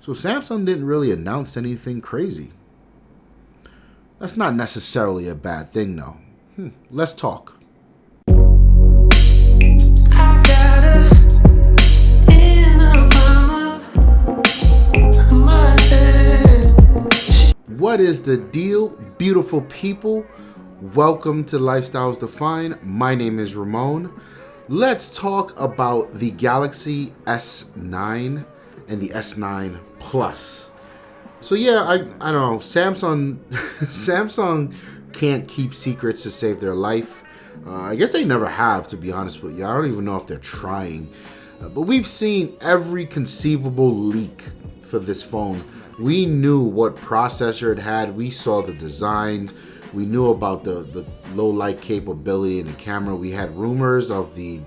So Samsung didn't really announce anything crazy. That's not necessarily a bad thing though. Let's talk. What is the deal, beautiful people? Welcome to Lifestyles Defined. My name is Ramon. Let's talk about the Galaxy S9 and the S9 Plus. So yeah, I don't know. Samsung can't keep secrets to save their life. I guess they never have, to be honest with you. I don't even know if they're trying. But we've seen every conceivable leak for this phone. We knew what processor it had. We saw the designs. We knew about the low light capability in the camera. We had rumors of the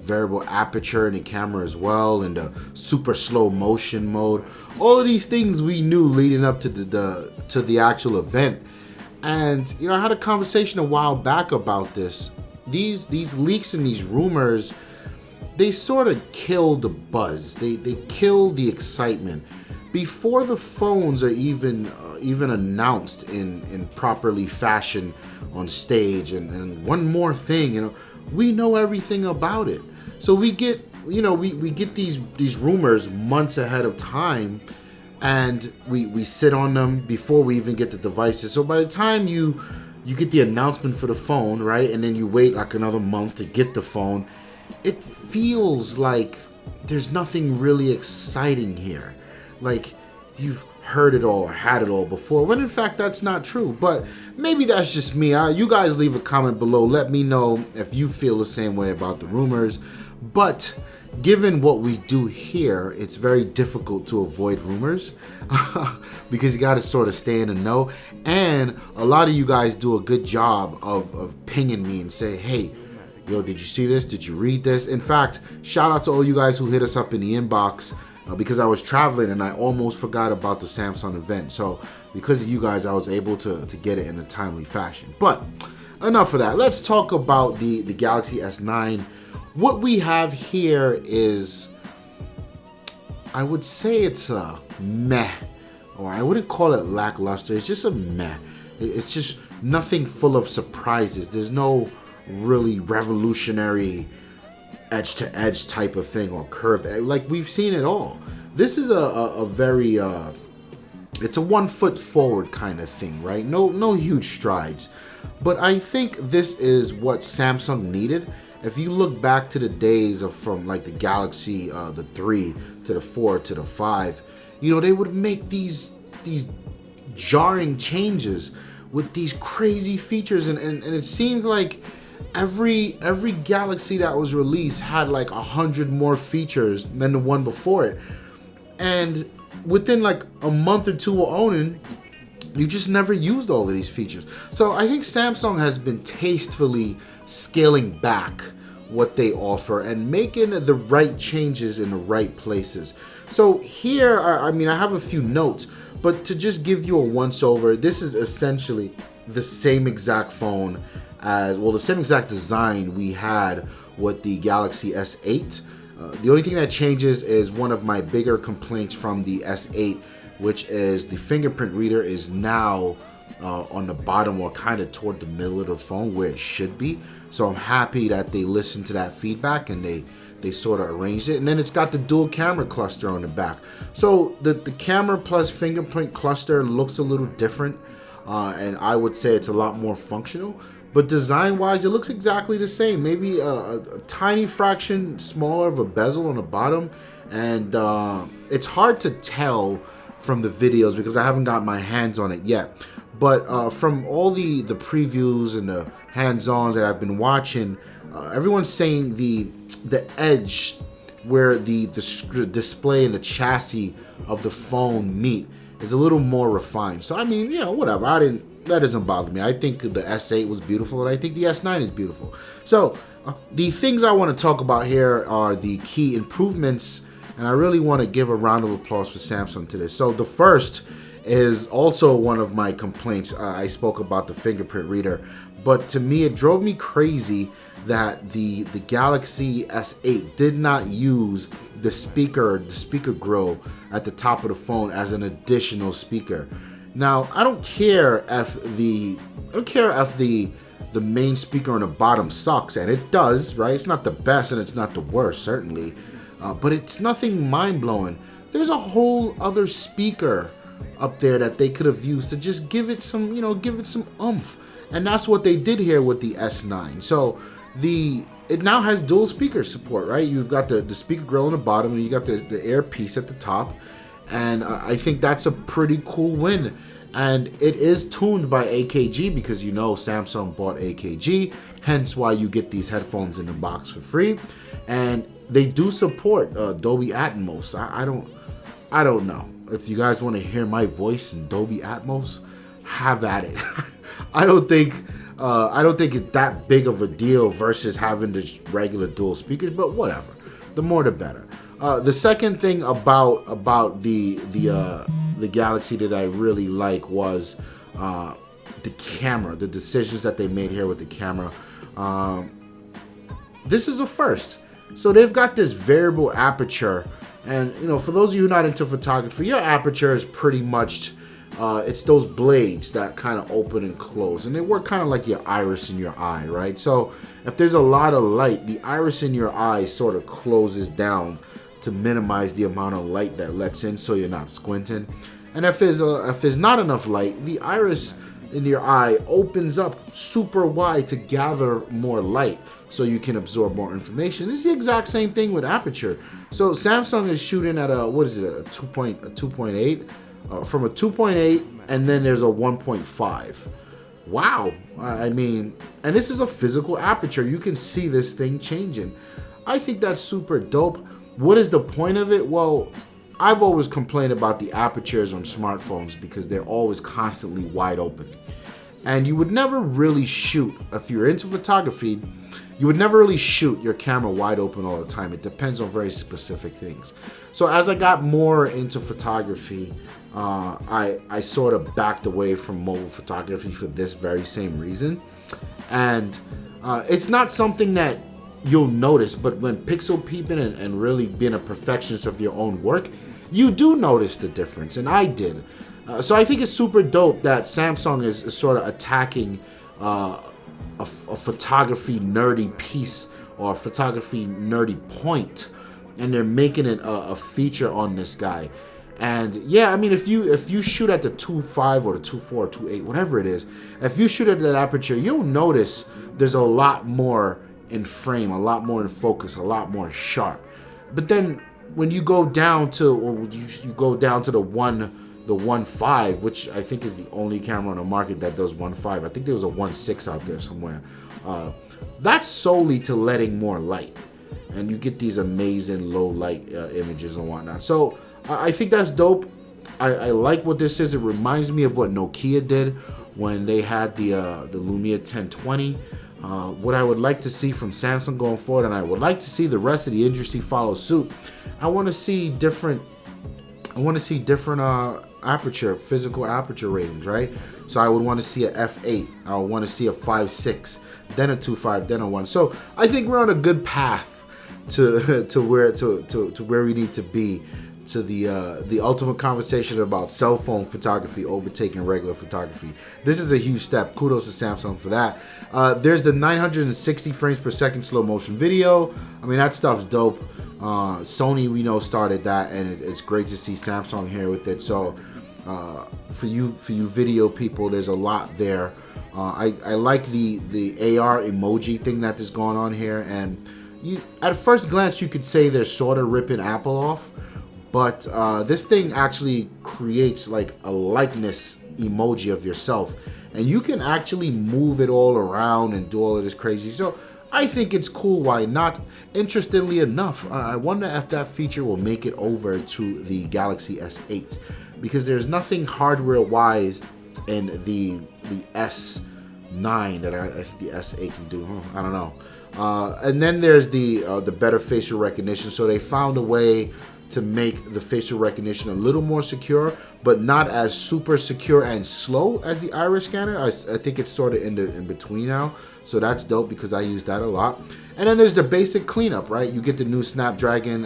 variable aperture in the camera as well, and the super slow motion mode. All of these things we knew leading up to the actual event. And you know, I had a conversation a while back about this. These leaks and these rumors, they sort of kill the buzz. They kill the excitement before the phones are even announced in properly fashion on stage. And one more thing, you know, we know everything about it. So we get, you know, we get these rumors months ahead of time, and we sit on them before we even get the devices. So by the time you get the announcement for the phone, right, and then you wait like another month to get the phone, it feels like there's nothing really exciting here. Like you've heard it all or had it all before, when in fact that's not true. But maybe that's just me. You guys leave a comment below. Let me know if you feel the same way about the rumors. But given what we do here, it's very difficult to avoid rumors because you got to sort of stay in the know. And a lot of you guys do a good job of pinging me and say, hey, yo, did you see this? Did you read this? In fact, shout out to all you guys who hit us up in the inbox because I was traveling and I almost forgot about the Samsung event. So because of you guys, I was able to get it in a timely fashion. But enough of that. Let's talk about the Galaxy S9. What we have here is, I would say it's a meh, or I wouldn't call it lackluster. It's just a meh. It's just nothing full of surprises. There's no really revolutionary edge-to-edge type of thing or curved. Like we've seen it all. This is a very, it's a 1 foot forward kind of thing, right? No huge strides. But I think this is what Samsung needed. If you look back to the days of from like the Galaxy, the 3 to the 4 to the 5, you know, they would make these jarring changes with these crazy features, and it seemed like every Galaxy that was released had like 100 more features than the one before it. And within like a month or two of owning, you just never used all of these features. So I think Samsung has been tastefully scaling back what they offer and making the right changes in the right places. So here, I mean, I have a few notes, but to just give you a once over, this is essentially the same exact phone as, well, the same exact design we had with the Galaxy S8. The only thing that changes is one of my bigger complaints from the S8, which is the fingerprint reader is now on the bottom or kind of toward the middle of the phone where it should be. So I'm happy that they listened to that feedback and they sort of arranged it. And then it's got the dual camera cluster on the back. So the camera plus fingerprint cluster looks a little different, and I would say it's a lot more functional. But design-wise, it looks exactly the same. Maybe a tiny fraction smaller of a bezel on the bottom. And it's hard to tell from the videos because I haven't got my hands on it yet. But from all the previews and the hands-ons that I've been watching, everyone's saying the edge where the display and the chassis of the phone meet is a little more refined. So I mean, you know, whatever. That doesn't bother me. I think the S8 was beautiful, and I think the S9 is beautiful. So the things I want to talk about here are the key improvements, and I really want to give a round of applause for Samsung to this. So the first is also one of my complaints. I spoke about the fingerprint reader, but to me it drove me crazy that the Galaxy S8 did not use the speaker grill at the top of the phone as an additional speaker. Now, I don't care if the main speaker on the bottom sucks, and it does, right? It's not the best and it's not the worst, certainly, but it's nothing mind-blowing. There's a whole other speaker up there that they could have used to just give it some, give it some oomph, and that's what they did here with the S9. So it now has dual speaker support, right? You've got the speaker grill on the bottom, and you got the earpiece at the top, and I think that's a pretty cool win. And it is tuned by AKG because Samsung bought AKG, hence why you get these headphones in the box for free. And they do support Dolby ATMOS. I don't know if you guys want to hear my voice in Dolby ATMOS, have at it. I don't think it's that big of a deal versus having the regular dual speakers, but whatever. The more the better. The second thing about the Galaxy that I really like was the camera, the decisions that they made here with the camera. This is a first. So they've got this variable aperture, and for those of you who are not into photography, your aperture is pretty much it's those blades that kind of open and close, and they work kind of like your iris in your eye, right? So if there's a lot of light, the iris in your eye sort of closes down to minimize the amount of light that lets in, so you're not squinting. And if there's not enough light, the iris in your eye opens up super wide to gather more light, so you can absorb more information. This is the exact same thing with aperture. So Samsung is shooting at a 2.8. From a 2.8, and then there's a 1.5. Wow. I mean, and this is a physical aperture. You can see this thing changing. I think that's super dope. What is the point of it? Well, I've always complained about the apertures on smartphones because they're always constantly wide open. And you would never really shoot, if you're into photography, you would never really shoot your camera wide open all the time. It depends on very specific things. So as I got more into photography, I sort of backed away from mobile photography for this very same reason. And it's not something that you'll notice, but when pixel peeping and really being a perfectionist of your own work, you do notice the difference, and I did. So I think it's super dope that Samsung is sort of attacking a photography nerdy piece or a photography nerdy point, and they're making it a feature on this guy. And yeah, I mean, if you shoot at the 2.5 or the 2.4 or 2.8, whatever it is, if you shoot at that aperture, you'll notice there's a lot more in frame, a lot more in focus, a lot more sharp. But then when you go down to, or you go down to the 1.5, which I think is the only camera on the market that does 1.5. I think there was a 1.6 out there somewhere. That's solely to letting more light, and you get these amazing low light images and whatnot. So I think that's dope. I like what this is. It reminds me of what Nokia did when they had the Lumia 1020. What I would like to see from Samsung going forward, and I would like to see the rest of the industry follow suit. I want to see different aperture, physical aperture ratings, right? So I would want to see a f8. I would want to see a 5.6, then a 2.5, then a 1. So I think we're on a good path to where we need to be, to the ultimate conversation about cell phone photography overtaking regular photography. This is a huge step. Kudos to Samsung for that. There's the 960 frames per second slow motion video. I mean, that stuff's dope. Sony, we know, started that, and it's great to see Samsung here with it. So for you video people, there's a lot there. I like the AR-emoji thing that is going on here, and at first glance you could say they're sort of ripping Apple off. But this thing actually creates like a likeness emoji of yourself, and you can actually move it all around and do all of this crazy. So I think it's cool. Why not? Interestingly enough, I wonder if that feature will make it over to the Galaxy S8, because there's nothing hardware-wise in the S9 that I think the S8 can do. I don't know. And then there's the better facial recognition. So they found a way to make the facial recognition a little more secure, but not as super secure and slow as the iris scanner. I think it's sort of in between now. So that's dope because I use that a lot. And then there's the basic cleanup, right? You get the new Snapdragon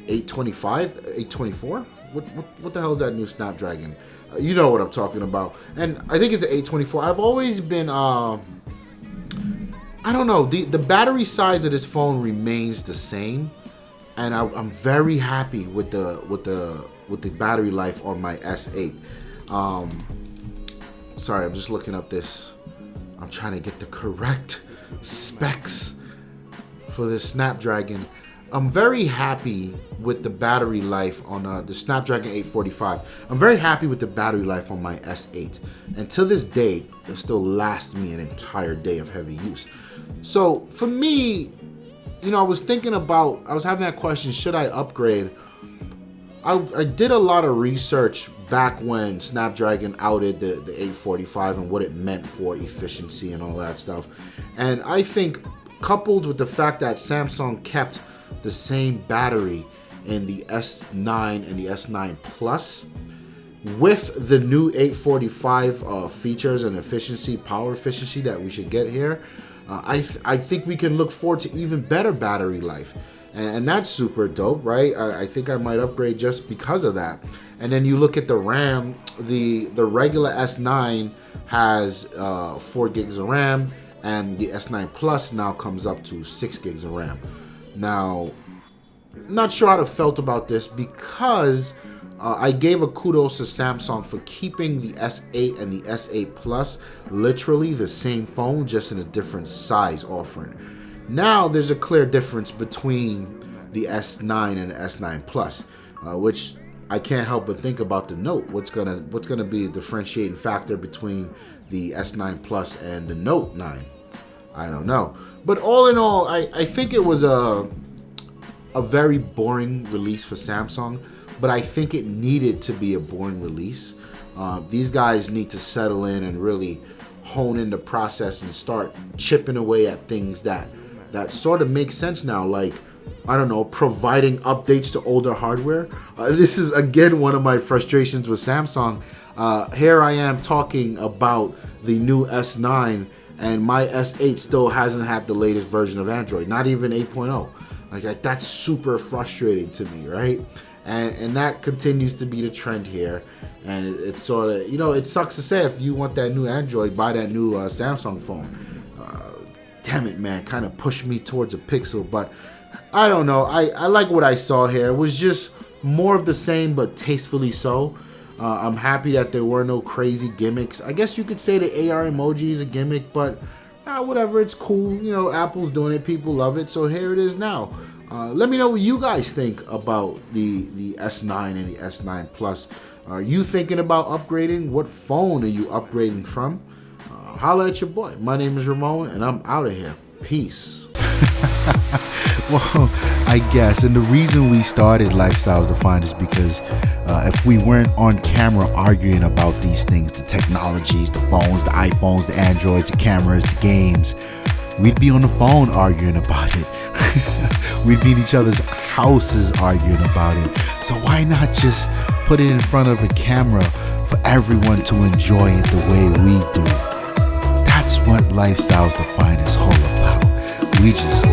825, 824. What the hell is that new Snapdragon? You know what I'm talking about. And I think it's the 824. I've always been I don't know. The battery size of this phone remains the same, and I'm very happy with the battery life on my S8. Sorry, I'm just looking up this. I'm trying to get the correct specs for this Snapdragon. I'm very happy with the battery life on the Snapdragon 845. I'm very happy with the battery life on my S8. And to this day, it still lasts me an entire day of heavy use. So for me, you know, I was having that question, should I upgrade? I did a lot of research back when Snapdragon outed the 845 and what it meant for efficiency and all that stuff. And I think coupled with the fact that Samsung kept the same battery in the S9 and the S9 Plus, with the new 845 features and power efficiency that we should get here, I think we can look forward to even better battery life. And that's super dope, right? I think I might upgrade just because of that. And then you look at the RAM, the regular S9 has 4 gigs of RAM, and the S9 Plus now comes up to 6 gigs of RAM. Now, I'm not sure how I felt about this because I gave a kudos to Samsung for keeping the S8 and the S8 Plus literally the same phone, just in a different size offering. Now there's a clear difference between the S9 and the S9 Plus, which I can't help but think about the Note. What's gonna be the differentiating factor between the S9 Plus and the Note 9? I don't know. But all in all, I think it was a very boring release for Samsung, but I think it needed to be a boring release. These guys need to settle in and really hone in the process and start chipping away at things that sort of make sense now, like, I don't know, providing updates to older hardware. This is, again, one of my frustrations with Samsung. Here I am talking about the new S9, and my S8 still hasn't had the latest version of Android, not even 8.0. Like, that's super frustrating to me, right? And that continues to be the trend here. And it's sort of, you know, it sucks to say, if you want that new Android, buy that new Samsung phone. Damn it, man, kind of pushed me towards a Pixel, but I don't know. I like what I saw here. It was just more of the same, but tastefully so. I'm happy that there were no crazy gimmicks. I guess you could say the AR-emoji is a gimmick, but whatever, it's cool. You know, Apple's doing it. People love it, so here it is now. Let me know what you guys think about the S9 and the S9 Plus. Are you thinking about upgrading? What phone are you upgrading from? Holla at your boy. My name is Ramon, and I'm out of here. Peace. Well, I guess, and the reason we started Lifestyles Defined is because if we weren't on camera arguing about these things, the technologies, the phones, the iPhones, the Androids, the cameras, the games, we'd be on the phone arguing about it. We'd be in each other's houses arguing about it. So why not just put it in front of a camera for everyone to enjoy it the way we do? That's what Lifestyles Defined is all about. We just